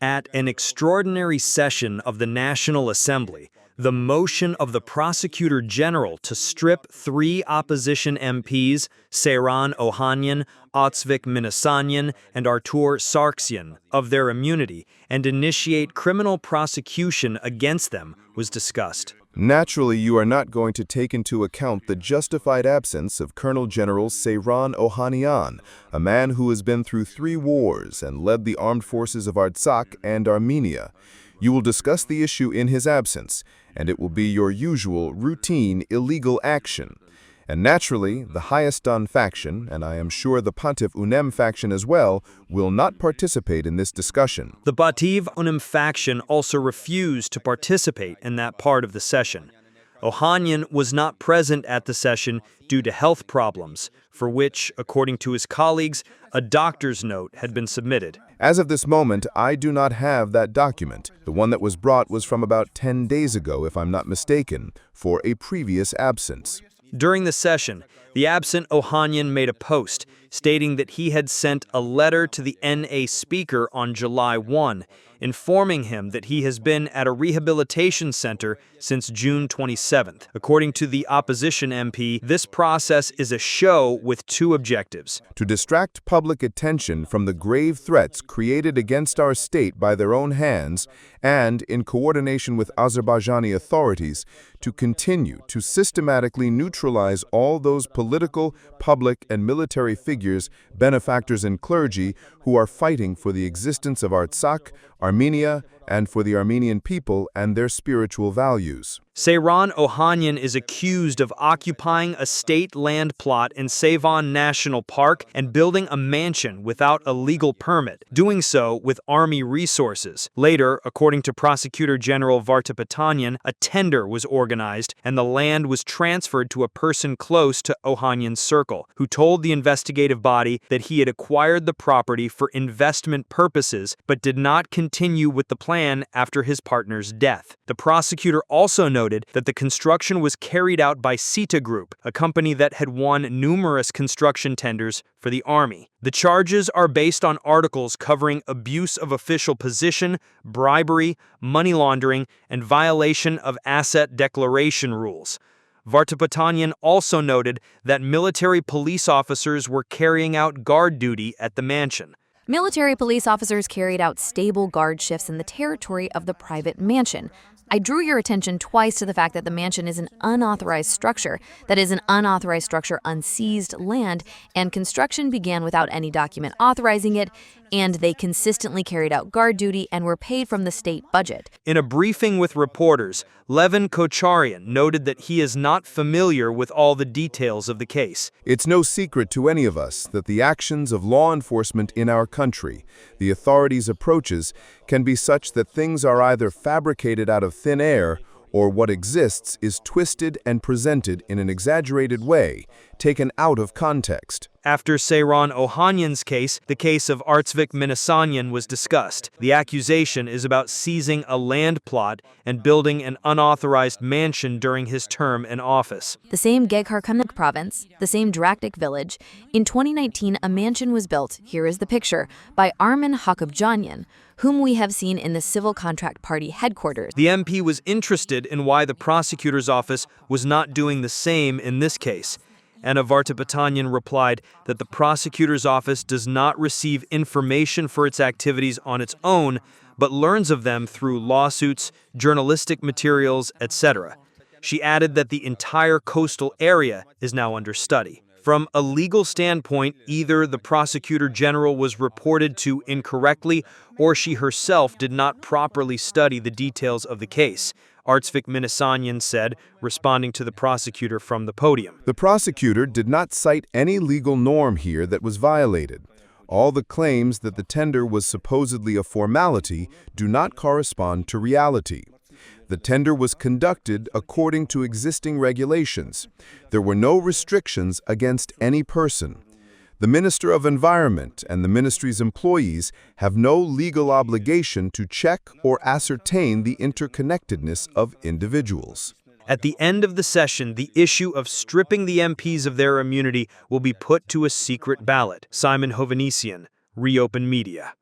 At an extraordinary session of the National Assembly, the motion of the Prosecutor General to strip 3 opposition MPs, Seyran Ohanyan, Artsvik Minasanyan, and Artur Sargsyan, of their immunity and initiate criminal prosecution against them was discussed. Naturally, you are not going to take into account the justified absence of Colonel General Seyran Ohanyan, a man who has been through 3 wars and led the armed forces of Artsakh and Armenia. You will discuss the issue in his absence, and it will be your usual, routine, illegal action. And naturally, the highest done faction, and I am sure the Pontif Unem faction as well, will not participate in this discussion. The Pontif Unem faction also refused to participate in that part of the session. Ohanyan was not present at the session due to health problems, for which, according to his colleagues, a doctor's note had been submitted. As of this moment, I do not have that document. The one that was brought was from about 10 days ago, if I'm not mistaken, for a previous absence. During the session, the absent Ohanyan made a post stating that he had sent a letter to the NA Speaker on July 1, informing him that he has been at a rehabilitation center since June 27th. According to the opposition MP, this process is a show with 2 objectives: to distract public attention from the grave threats created against our state by their own hands, and, in coordination with Azerbaijani authorities, to continue to systematically neutralize all those political, public, and military figures, benefactors, and clergy who are fighting for the existence of Artsakh, Armenia, and for the Armenian people and their spiritual values. Seyran Ohanyan is accused of occupying a state land plot in Savon National Park and building a mansion without a legal permit, doing so with army resources. Later, according to Prosecutor General Vartapatanyan, a tender was organized and the land was transferred to a person close to Ohanyan's circle, who told the investigative body that he had acquired the property for investment purposes but did not continue with the plan after his partner's death. The prosecutor also noted that the construction was carried out by Sita Group, a company that had won numerous construction tenders for the Army. The charges are based on articles covering abuse of official position, bribery, money laundering, and violation of asset declaration rules. Vartapatanyan also noted that military police officers were carrying out guard duty at the mansion. Military police officers carried out stable guard shifts in the territory of the private mansion. I drew your attention twice to the fact that the mansion is an unauthorized structure, that is, an unauthorized structure on seized land, and construction began without any document authorizing it, and they consistently carried out guard duty and were paid from the state budget. In a briefing with reporters, Levin Kocharian noted that he is not familiar with all the details of the case. It's no secret to any of us that the actions of law enforcement in our country, the authorities' approaches, can be such that things are either fabricated out of thin air or what exists is twisted and presented in an exaggerated way, taken out of context. After Seyran Ohanyan's case, the case of Artsvik Minasanyan was discussed. The accusation is about seizing a land plot and building an unauthorized mansion during his term in office. The same Gegharkamnik province, the same Draknik village. In 2019, a mansion was built, here is the picture, by Armen Hakobjanyan, whom we have seen in the Civil Contract Party headquarters. The MP was interested in why the prosecutor's office was not doing the same in this case. Anna Vartapatanyan replied that the prosecutor's office does not receive information for its activities on its own, but learns of them through lawsuits, journalistic materials, etc. She added that the entire coastal area is now under study. From a legal standpoint, either the prosecutor general was reported to incorrectly or she herself did not properly study the details of the case, Artsvik Minasanyan said, responding to the prosecutor from the podium. The prosecutor did not cite any legal norm here that was violated. All the claims that the tender was supposedly a formality do not correspond to reality. The tender was conducted according to existing regulations. There were no restrictions against any person. The Minister of Environment and the ministry's employees have no legal obligation to check or ascertain the interconnectedness of individuals. At the end of the session, the issue of stripping the MPs of their immunity will be put to a secret ballot. Simon Hovhannissian, ReOpen Media.